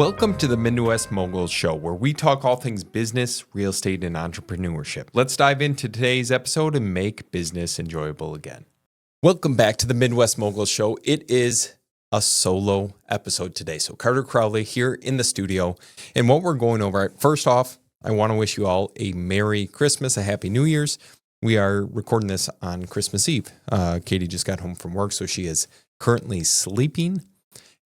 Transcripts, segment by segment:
Welcome to the Midwest Moguls Show, where we talk all things business, real estate, and entrepreneurship. Let's dive into today's episode and make business enjoyable again. Welcome back to the Midwest Moguls Show. It is a solo episode today. So Carter Crowley here in the studio. And what we're going over, first off, I want to wish you all a Merry Christmas, a Happy New Year's. We are recording this on Christmas Eve. Katie just got home from work, so she is currently sleeping.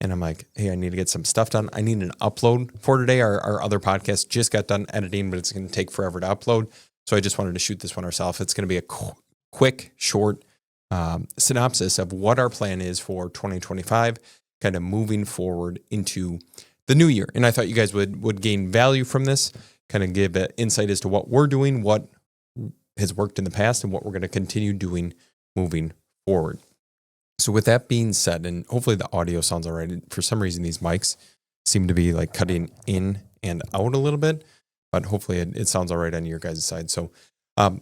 And I'm like, hey, I need to get some stuff done. I need an upload for today. Our other podcast just got done editing, but it's going to take forever to upload. So I just wanted to shoot this one ourselves. It's going to be a quick, short synopsis of what our plan is for 2025, kind of moving forward into the new year. And I thought you guys would gain value from this, kind of give an insight as to what we're doing, what has worked in the past, and what we're going to continue doing moving forward. So with that being said, and hopefully the audio sounds all right. For some reason, these mics seem to be like cutting in and out a little bit, but hopefully it sounds all right on your guys' side. So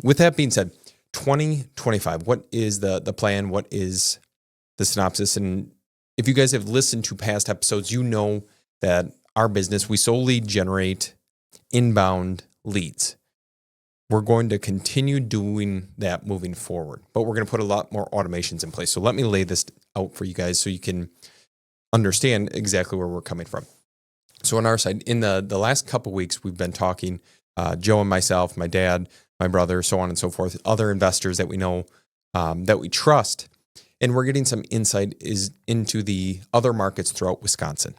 with that being said, 2025, what is the plan? What is the synopsis? And if you guys have listened to past episodes, you know that our business, we solely generate inbound leads. We're going to continue doing that moving forward, but we're going to put a lot more automations in place. So let me lay this out for you guys so you can understand exactly where we're coming from. So on our side, in the last couple of weeks, we've been talking, Joe and myself, my dad, my brother, so on and so forth, other investors that we know, that we trust, and we're getting some insight into the other markets throughout Wisconsin.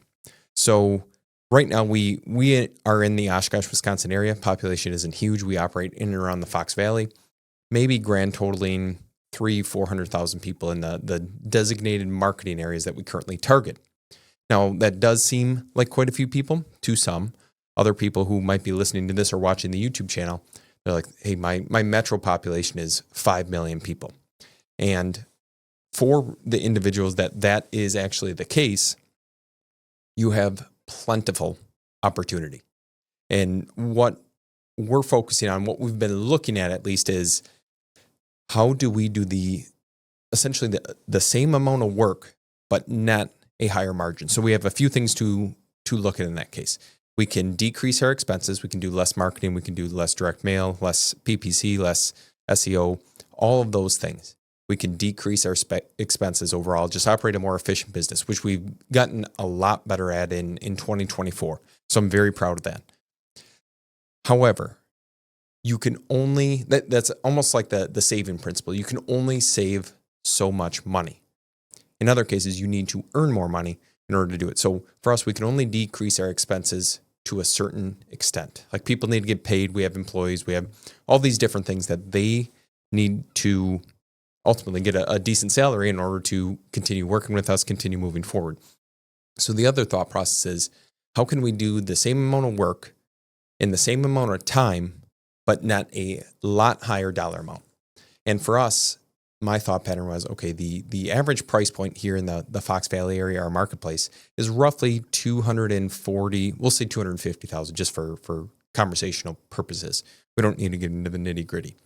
So right now, we are in the Oshkosh, Wisconsin area. Population isn't huge. We operate in and around the Fox Valley, maybe grand totaling 300,000-400,000 people in the designated marketing areas that we currently target. Now, that does seem like quite a few people to some. Other people who might be listening to this or watching the YouTube channel, they're like, hey, my metro population is 5 million people. And for the individuals that is actually the case, you have plentiful opportunity. And what we're focusing on, what we've been looking at least, is how do we do essentially the same amount of work, but net a higher margin. So we have a few things to look at in that case. We can decrease our expenses. We can do less marketing. We can do less direct mail, less PPC, less SEO, all of those things. We can decrease our expenses overall, just operate a more efficient business, which we've gotten a lot better at in 2024. So I'm very proud of that. However, you can only, that's almost like the saving principle. You can only save so much money. In other cases, you need to earn more money in order to do it. So for us, we can only decrease our expenses to a certain extent. Like people need to get paid. We have employees. We have all these different things that they need to ultimately get a decent salary in order to continue working with us, continue moving forward. So the other thought process is, how can we do the same amount of work in the same amount of time, but not a lot higher dollar amount? And for us, my thought pattern was, okay, the average price point here in the Fox Valley area, our marketplace, is roughly 240, we'll say 250,000 just for conversational purposes. We don't need to get into the nitty gritty.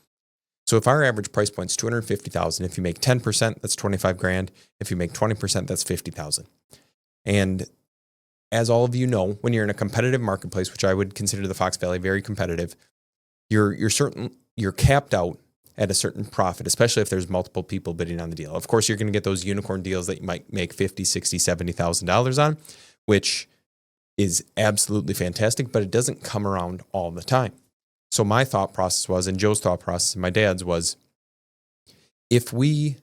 So if our average price point is 250,000, if you make 10%, that's 25 grand. If you make 20%, that's 50,000. And as all of you know, when you're in a competitive marketplace, which I would consider the Fox Valley very competitive, you're capped out at a certain profit, especially if there's multiple people bidding on the deal. Of course, you're going to get those unicorn deals that you might make $50,000, $60,000, $70,000 on, which is absolutely fantastic, but it doesn't come around all the time. So my thought process was, and Joe's thought process and my dad's was, if we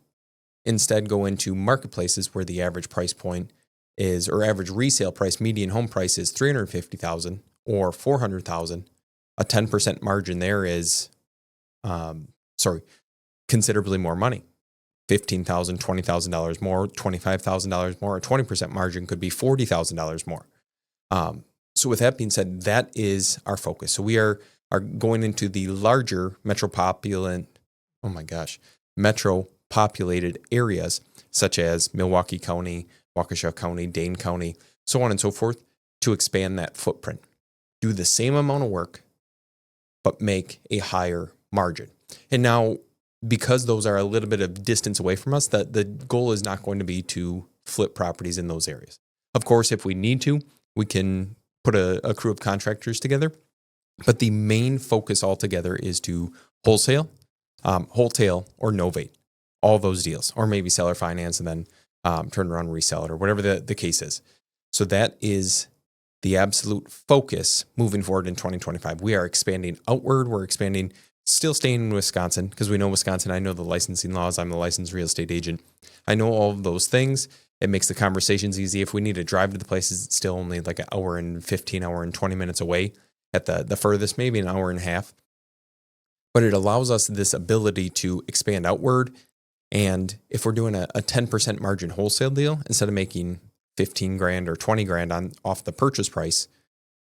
instead go into marketplaces where the average price point is, or average resale price, median home price is $350,000 or $400,000, a 10% margin there is, considerably more money. $15,000, $20,000 more, $25,000 more, a 20% margin could be $40,000 more. So with that being said, that is our focus. So we are going into the larger metro populated areas such as Milwaukee County, Waukesha County, Dane County, so on and so forth, to expand that footprint. Do the same amount of work, but make a higher margin. And now, because those are a little bit of distance away from us, the goal is not going to be to flip properties in those areas. Of course, if we need to, We can put a crew of contractors together. But the main focus altogether is to wholesale, wholesale, or novate all those deals, or maybe seller finance and then turn around and resell it, or whatever the case is. So that is the absolute focus moving forward in 2025. We are expanding outward. We're expanding, still staying in Wisconsin because we know Wisconsin. I know the licensing laws. I'm a licensed real estate agent. I know all of those things. It makes the conversations easy. If we need to drive to the places, it's still only like an hour and 15, hour and 20 minutes away at the furthest, maybe an hour and a half. But it allows us this ability to expand outward. And if we're doing a 10% margin wholesale deal, instead of making 15 grand or 20 grand off the purchase price,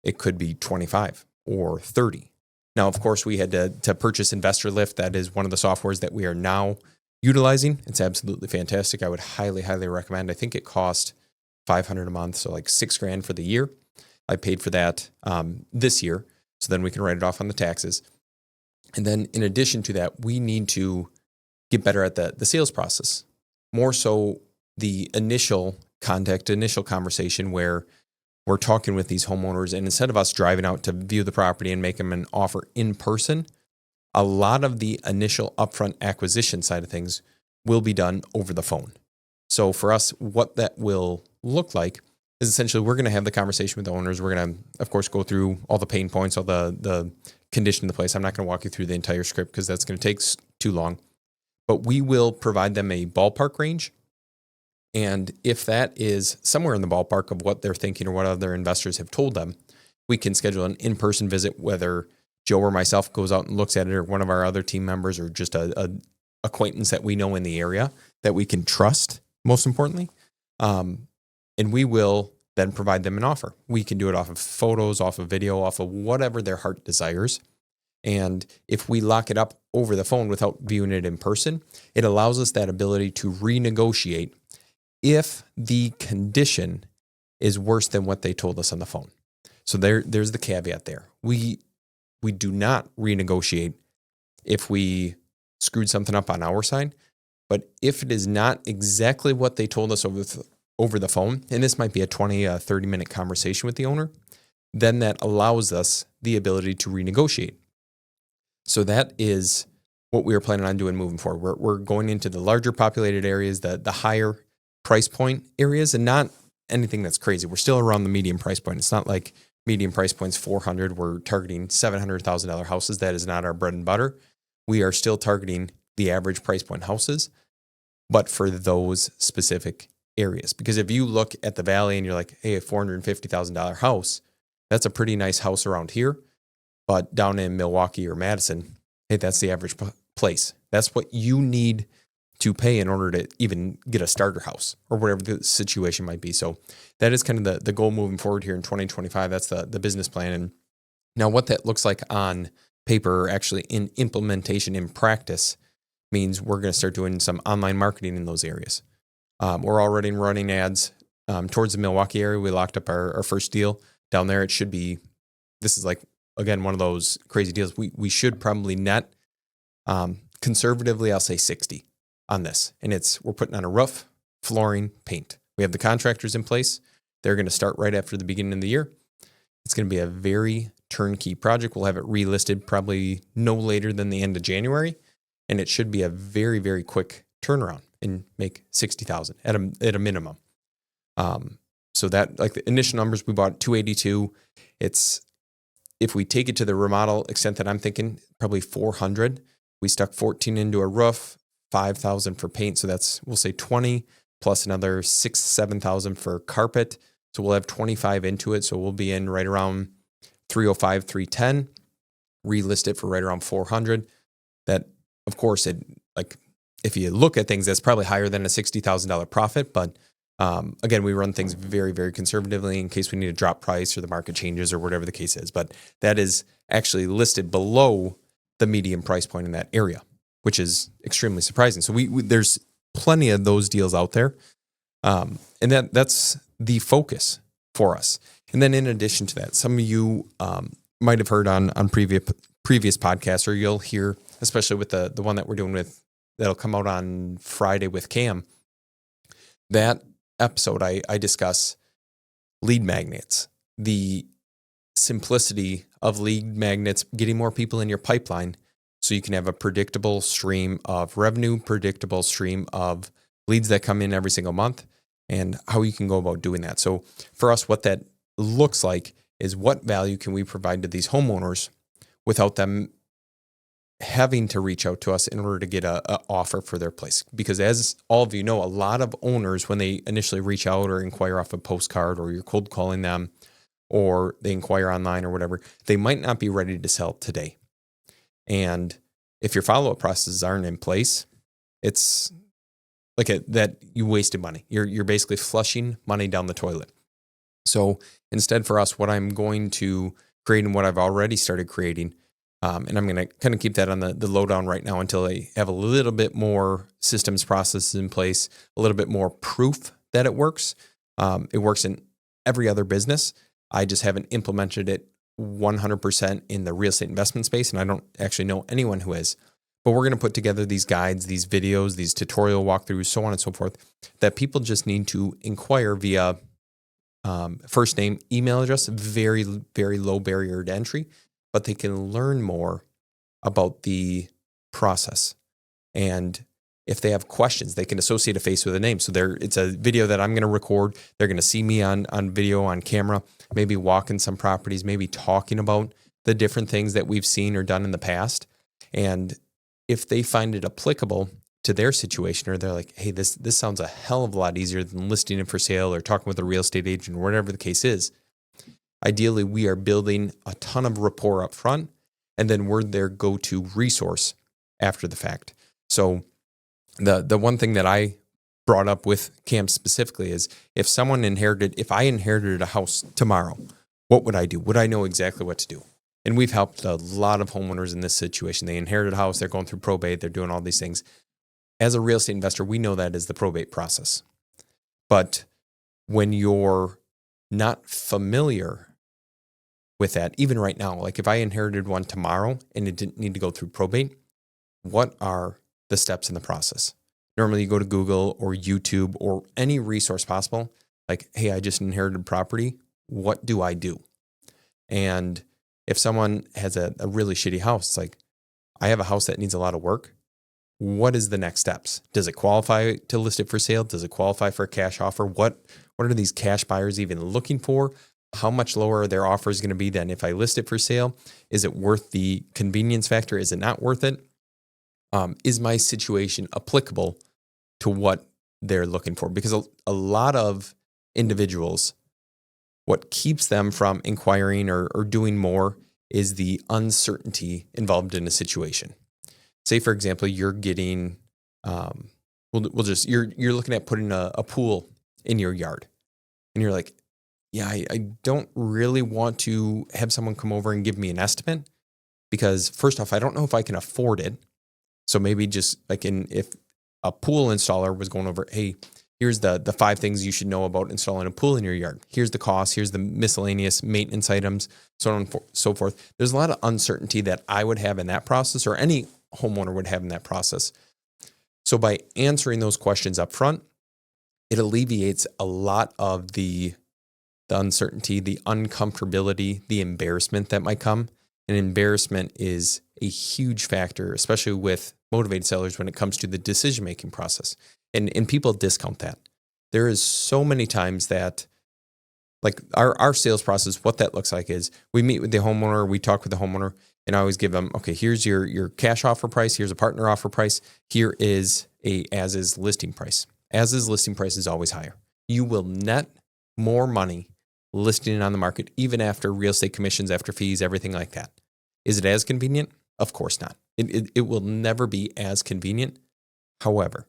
it could be 25 or 30. Now, of course, we had to purchase Investor Lift. That is one of the softwares that we are now utilizing. It's absolutely fantastic. I would highly, highly recommend. I think it cost $500 a month, so like $6,000 for the year. I paid for that this year, so then we can write it off on the taxes. And then in addition to that, we need to get better at the sales process. More so the initial contact, initial conversation where we're talking with these homeowners, and instead of us driving out to view the property and make them an offer in person, a lot of the initial upfront acquisition side of things will be done over the phone. So for us, what that will look like is essentially we're going to have the conversation with the owners. We're going to, of course, go through all the pain points, all the condition of the place. I'm not going to walk you through the entire script because that's going to take too long. But we will provide them a ballpark range. And if that is somewhere in the ballpark of what they're thinking or what other investors have told them, we can schedule an in-person visit, whether Joe or myself goes out and looks at it, or one of our other team members, or just a acquaintance that we know in the area that we can trust, most importantly. And we will then provide them an offer. We can do it off of photos, off of video, off of whatever their heart desires. And if we lock it up over the phone without viewing it in person, it allows us that ability to renegotiate if the condition is worse than what they told us on the phone. So there's the caveat there. We do not renegotiate if we screwed something up on our side, but if it is not exactly what they told us over the phone, and this might be a 20, 30-minute conversation with the owner, then that allows us the ability to renegotiate. So that is what we are planning on doing moving forward. We're going into the larger populated areas, the higher price point areas, and not anything that's crazy. We're still around the medium price point. It's not like medium price point's $400. We're targeting $700,000 houses. That is not our bread and butter. We are still targeting the average price point houses, but for those specific areas. Because if you look at the valley and you're like, hey, a $450,000 house, that's a pretty nice house around here. But down in Milwaukee or Madison, hey, that's the average place. That's what you need to pay in order to even get a starter house or whatever the situation might be. So that is kind of the goal moving forward here in 2025. That's the business plan. And now what that looks like on paper, or actually in implementation in practice, means we're going to start doing some online marketing in those areas. We're already running ads towards the Milwaukee area. We locked up our first deal down there. It should be, this is like, again, one of those crazy deals. We should probably net, conservatively, I'll say 60 on this. And we're putting on a roof, flooring, paint. We have the contractors in place. They're going to start right after the beginning of the year. It's going to be a very turnkey project. We'll have it relisted probably no later than the end of January. And it should be a very, very quick turnaround and make $60,000 at a minimum. So that, like the initial numbers, we bought 282. If we take it to the remodel extent that I'm thinking, probably 400. We stuck 14 into a roof, 5,000 for paint. So that's, we'll say 20 plus another 7,000 for carpet. So we'll have 25 into it. So we'll be in right around 305, 310, relist it for right around 400. That, of course, if you look at things, that's probably higher than a $60,000 profit. But again, we run things very, very conservatively in case we need to drop price or the market changes or whatever the case is. But that is actually listed below the medium price point in that area, which is extremely surprising. So there's plenty of those deals out there. And that's the focus for us. And then in addition to that, some of you might have heard on previous podcasts, or you'll hear, especially with the one that we're doing that'll come out on Friday with Cam, that episode I discuss lead magnets. the simplicity of lead magnets, getting more people in your pipeline so you can have a predictable stream of revenue, predictable stream of leads that come in every single month, and how you can go about doing that. So for us, what that looks like is what value can we provide to these homeowners without them having to reach out to us in order to get a offer for their place. Because as all of you know, a lot of owners, when they initially reach out or inquire off a postcard, or you're cold calling them, or they inquire online or whatever, they might not be ready to sell today. And if your follow-up processes aren't in place, it's like that you wasted money. You're basically flushing money down the toilet. So instead, for us, what I'm going to create, and what I've already started creating, and I'm going to kind of keep that on the lowdown right now until I have a little bit more systems processes in place, a little bit more proof that it works. It works in every other business. I just haven't implemented it 100% in the real estate investment space, and I don't actually know anyone who is. But we're going to put together these guides, these videos, these tutorial walkthroughs, so on and so forth, that people just need to inquire via first name, email address, very, very low barrier to entry, but they can learn more about the process. And if they have questions, they can associate a face with a name. So it's a video that I'm going to record. They're going to see me on video, on camera, maybe walking some properties, maybe talking about the different things that we've seen or done in the past. And if they find it applicable to their situation, or they're like, hey, this sounds a hell of a lot easier than listing it for sale or talking with a real estate agent or whatever the case is, ideally, we are building a ton of rapport up front, and then we're their go-to resource after the fact. So the one thing that I brought up with Cam specifically is if I inherited a house tomorrow, what would I do? Would I know exactly what to do? And we've helped a lot of homeowners in this situation. They inherited a house, they're going through probate, they're doing all these things. As a real estate investor, we know that is the probate process. But when you're not familiar with that, even right now, like if I inherited one tomorrow and it didn't need to go through probate, what are the steps in the process? Normally you go to Google or YouTube or any resource possible, like, hey, I just inherited property. What do I do? And if someone has a really shitty house, it's like, I have a house that needs a lot of work. What is the next steps? Does it qualify to list it for sale? Does it qualify for a cash offer? What are these cash buyers even looking for? How much lower are their offers going to be than if I list it for sale? Is it worth the convenience factor? Is it not worth it? Is my situation applicable to what they're looking for? Because a lot of individuals, what keeps them from inquiring or doing more is the uncertainty involved in a situation. Say, for example, you're getting, you're looking at putting a pool in your yard, and you're like, yeah, I don't really want to have someone come over and give me an estimate because first off, I don't know if I can afford it. So maybe just like if a pool installer was going over, hey, here's the 5 things you should know about installing a pool in your yard. Here's the cost. Here's the miscellaneous maintenance items, so on and so forth. There's a lot of uncertainty that I would have in that process, or any homeowner would have in that process. So by answering those questions up front, it alleviates a lot of the uncertainty, the uncomfortability, the embarrassment that might come. And embarrassment is a huge factor, especially with motivated sellers when it comes to the decision-making process. And people discount that. There is so many times that, like our sales process, what that looks like is we meet with the homeowner, we talk with the homeowner, and I always give them, okay, here's your cash offer price, here's a partner offer price, here is a as-is listing price. As-is listing price is always higher. You will net more money listing it on the market, even after real estate commissions, after fees, everything like that. Is it as convenient? Of course not. It will never be as convenient. However,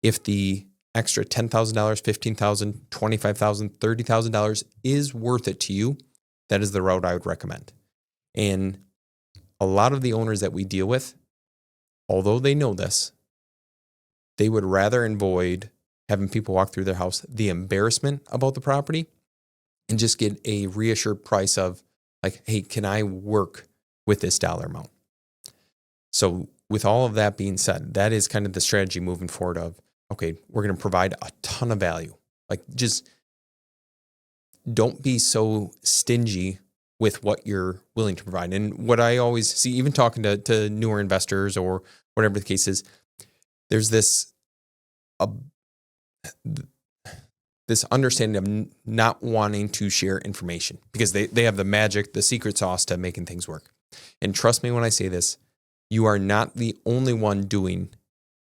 if the extra $10,000, $15,000, $25,000, $30,000 is worth it to you, that is the route I would recommend. And a lot of the owners that we deal with, although they know this, they would rather avoid having people walk through their house, the embarrassment about the property, and just get a reassured price of like, hey, can I work with this dollar amount? So with all of that being said, that is kind of the strategy moving forward of, okay, we're going to provide a ton of value. Like just don't be so stingy with what you're willing to provide. And what I always see, even talking to newer investors or whatever the case is, there's this this understanding of not wanting to share information because they have the magic, the secret sauce to making things work. And trust me when I say this, you are not the only one doing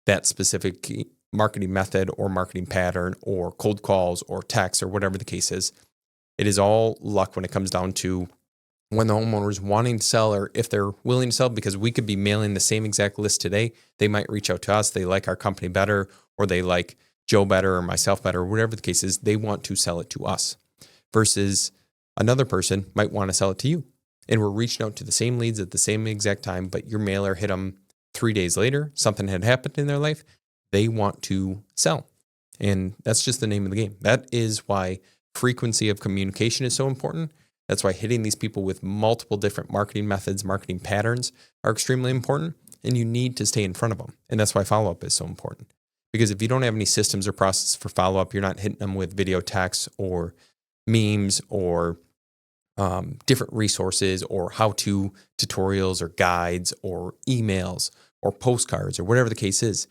that specific marketing method or marketing pattern or cold calls or texts or whatever the case is. It is all luck when it comes down to when the homeowner is wanting to sell or if they're willing to sell, because we could be mailing the same exact list today. They might reach out to us. They like our company better, or they like Joe better or myself better, or whatever the case is. They want to sell it to us versus another person might want to sell it to you. And we're reaching out to the same leads at the same exact time, but your mailer hit them 3 days later. Something had happened in their life. They want to sell. And that's just the name of the game. That is why frequency of communication is so important. That's why hitting these people with multiple different marketing methods, marketing patterns are extremely important. And you need to stay in front of them. And that's why follow-up is so important. Because if you don't have any systems or process for follow-up, you're not hitting them with video texts or memes or different resources or how-to tutorials or guides or emails or postcards or whatever the case is,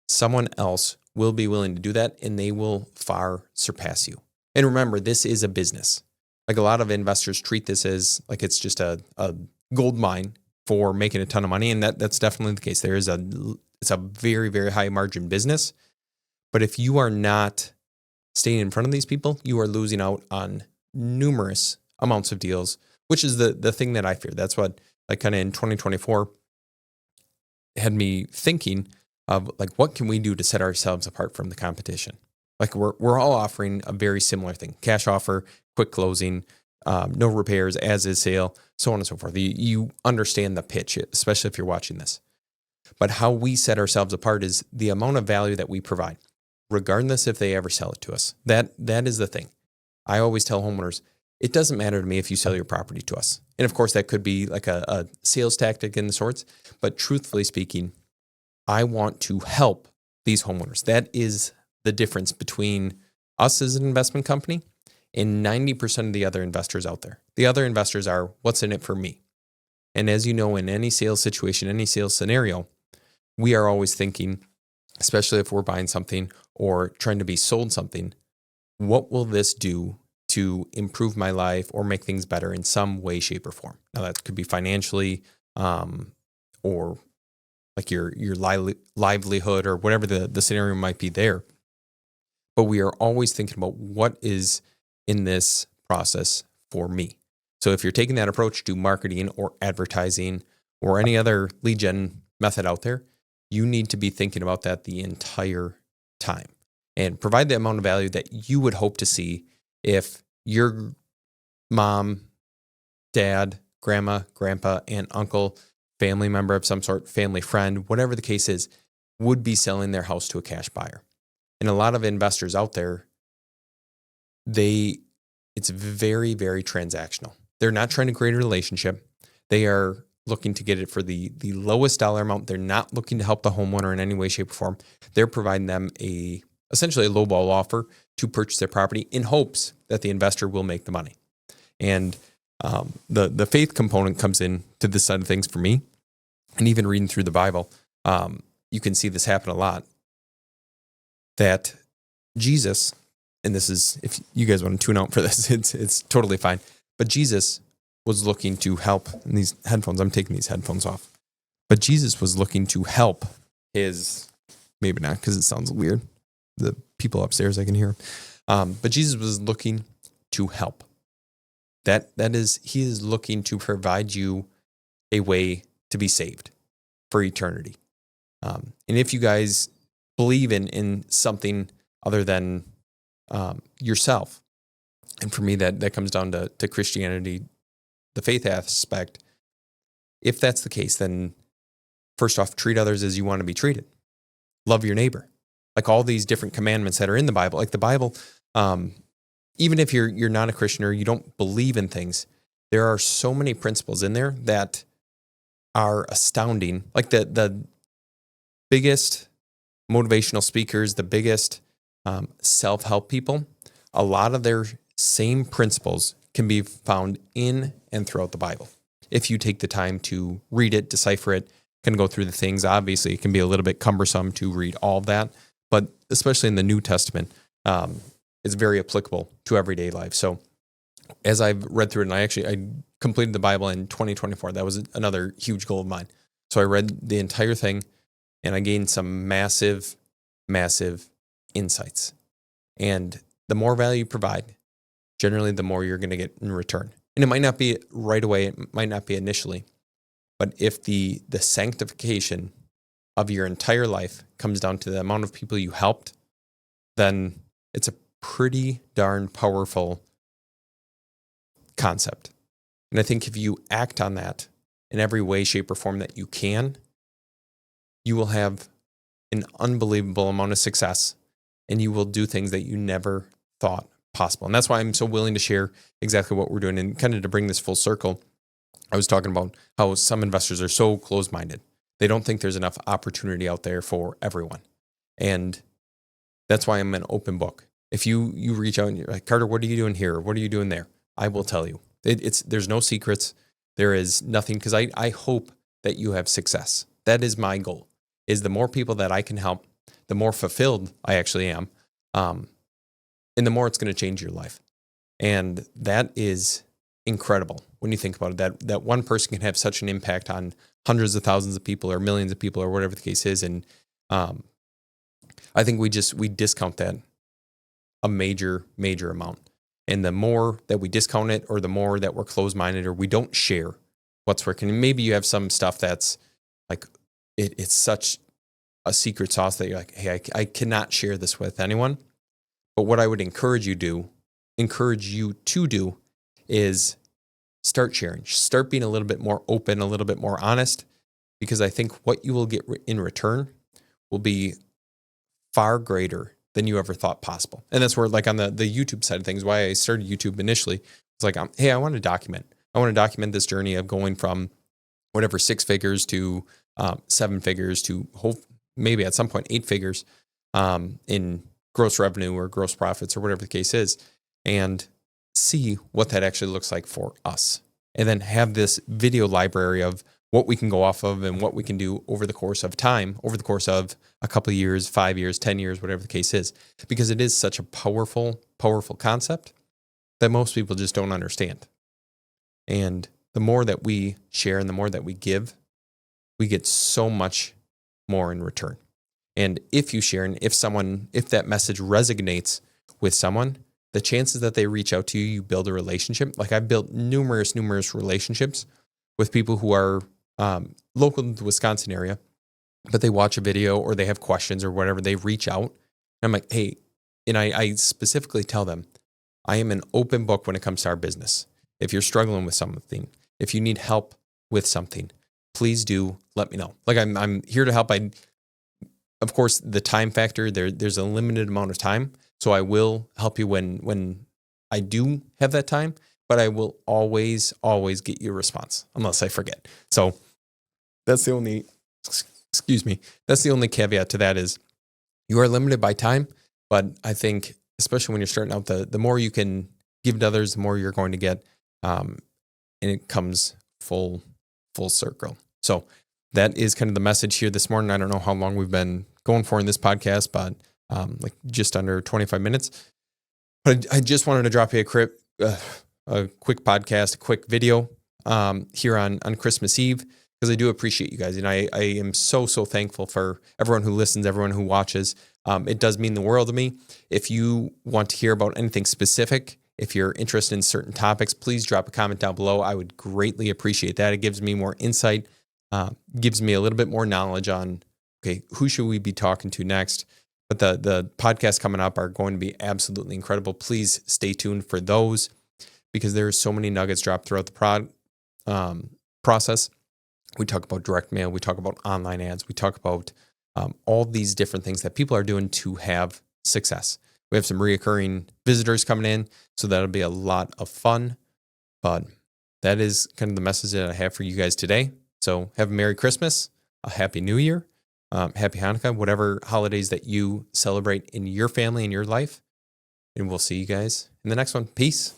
someone else will be willing to do that and they will far surpass you. And remember, this is a business. Like a lot of investors treat this as like it's just a gold mine for making a ton of money. And that's definitely the case. It's a very, very high margin business. But if you are not staying in front of these people, you are losing out on numerous amounts of deals, which is the thing that I fear. That's what like kind of in 2024 had me thinking of like, what can we do to set ourselves apart from the competition? Like we're all offering a very similar thing: cash offer, quick closing, no repairs, as is sale, so on and so forth. You understand the pitch, especially if you're watching this. But how we set ourselves apart is the amount of value that we provide, regardless if they ever sell it to us. That is the thing. I always tell homeowners, it doesn't matter to me if you sell your property to us. And of course, that could be like a sales tactic in the sorts. But truthfully speaking, I want to help these homeowners. That is the difference between us as an investment company and 90% of the other investors out there. The other investors are, what's in it for me? And as you know, in any sales situation, any sales scenario, we are always thinking, especially if we're buying something or trying to be sold something, what will this do to improve my life or make things better in some way, shape, or form? Now that could be financially, or like your livelihood or whatever the scenario might be there. But we are always thinking about what is in this process for me. So if you're taking that approach to marketing or advertising or any other lead gen method out there, you need to be thinking about that the entire time and provide the amount of value that you would hope to see if your mom, dad, grandma, grandpa, aunt, uncle, family member of some sort, family friend, whatever the case is, would be selling their house to a cash buyer. And a lot of investors out there, it's very, very transactional. They're not trying to create a relationship. They are looking to get it for the lowest dollar amount. They're not looking to help the homeowner in any way, shape, or form. They're providing them essentially a lowball offer to purchase their property in hopes that the investor will make the money. And the faith component comes in to this side of things for me. And even reading through the Bible, you can see this happen a lot. That Jesus, and this is, if you guys want to tune out for this, it's totally fine. But Jesus was looking to help, and these headphones, I'm taking these headphones off. But Jesus was looking to help maybe not because it sounds weird. The people upstairs, I can hear them. But Jesus was looking to help. That is, he is looking to provide you a way to be saved for eternity. And if you guys believe in something other than yourself, and for me, that comes down to Christianity, the faith aspect. If that's the case, then first off, treat others as you want to be treated. Love your neighbor. Like all these different commandments that are in the Bible. Like the Bible, even if you're not a Christian or you don't believe in things, there are so many principles in there that are astounding. Like the biggest motivational speakers, the biggest self-help people, a lot of their same principles can be found in and throughout the Bible. If you take the time to read it, decipher it, can go through the things. Obviously, it can be a little bit cumbersome to read all of that, but especially in the New Testament, it's very applicable to everyday life. So as I've read through it, and I completed the Bible in 2024. That was another huge goal of mine. So I read the entire thing, and I gained some massive, massive insights. And the more value you provide, generally the more you're going to get in return. And it might not be right away, it might not be initially, but if the sanctification of your entire life comes down to the amount of people you helped, then it's a pretty darn powerful concept. And I think if you act on that in every way, shape, or form that you can, you will have an unbelievable amount of success, and you will do things that you never thought possible. And that's why I'm so willing to share exactly what we're doing. And kind of to bring this full circle, I was talking about how some investors are so closed-minded. They don't think there's enough opportunity out there for everyone. And that's why I'm an open book. If you reach out and you're like, Carter, what are you doing here? What are you doing there? I will tell you. There's no secrets. There is nothing, because I hope that you have success. That is my goal, is the more people that I can help, the more fulfilled I actually am, and the more it's going to change your life. And that is incredible when you think about it, that one person can have such an impact on hundreds of thousands of people or millions of people or whatever the case is. And I think we discount that a major, major amount. And the more that we discount it, or the more that we're closed-minded, or we don't share what's working. And maybe you have some stuff that's like, it's such a secret sauce that you're like, hey, I cannot share this with anyone. But what I would encourage you to do is start sharing, start being a little bit more open, a little bit more honest, because I think what you will get in return will be far greater than you ever thought possible. And that's where, like on the YouTube side of things, why I started YouTube initially, it's like, hey, I want to document this journey of going from whatever 6 figures to 7 figures to maybe at some point 8 figures in gross revenue or gross profits or whatever the case is, and see what that actually looks like for us. And then have this video library of what we can go off of and what we can do over the course of time, over the course of a couple of years, 5 years, 10 years, whatever the case is, because it is such a powerful, powerful concept that most people just don't understand. And the more that we share and the more that we give, we get so much more in return. And if you share, and if that message resonates with someone, the chances that they reach out to you, you build a relationship. Like I've built numerous relationships with people who are local to the Wisconsin area, but they watch a video or they have questions or whatever, they reach out. And I'm like, hey, and I specifically tell them, I am an open book when it comes to our business. If you're struggling with something, if you need help with something, please do let me know. Like I'm here to help. Of course, the time factor, there's a limited amount of time. So I will help you when I do have that time, but I will always get you a response unless I forget. So that's the only caveat to that is you are limited by time. But I think, especially when you're starting out, the more you can give to others, the more you're going to get. And it comes full circle. So that is kind of the message here this morning. I don't know how long we've been going for in this podcast, but like just under 25 minutes. But I just wanted to drop you a quick podcast, a quick video here on Christmas Eve, because I do appreciate you guys. And I am so thankful for everyone who listens, everyone who watches. It does mean the world to me. If you want to hear about anything specific, if you're interested in certain topics, please drop a comment down below. I would greatly appreciate that. It gives me more insight, gives me a little bit more knowledge on, okay, who should we be talking to next? But the podcasts coming up are going to be absolutely incredible. Please stay tuned for those, because there are so many nuggets dropped throughout the process. We talk about direct mail. We talk about online ads. We talk about all these different things that people are doing to have success. We have some reoccurring visitors coming in, so that'll be a lot of fun. But that is kind of the message that I have for you guys today. So have a Merry Christmas, a Happy New Year, Happy Hanukkah, whatever holidays that you celebrate in your family, in your life. And we'll see you guys in the next one. Peace.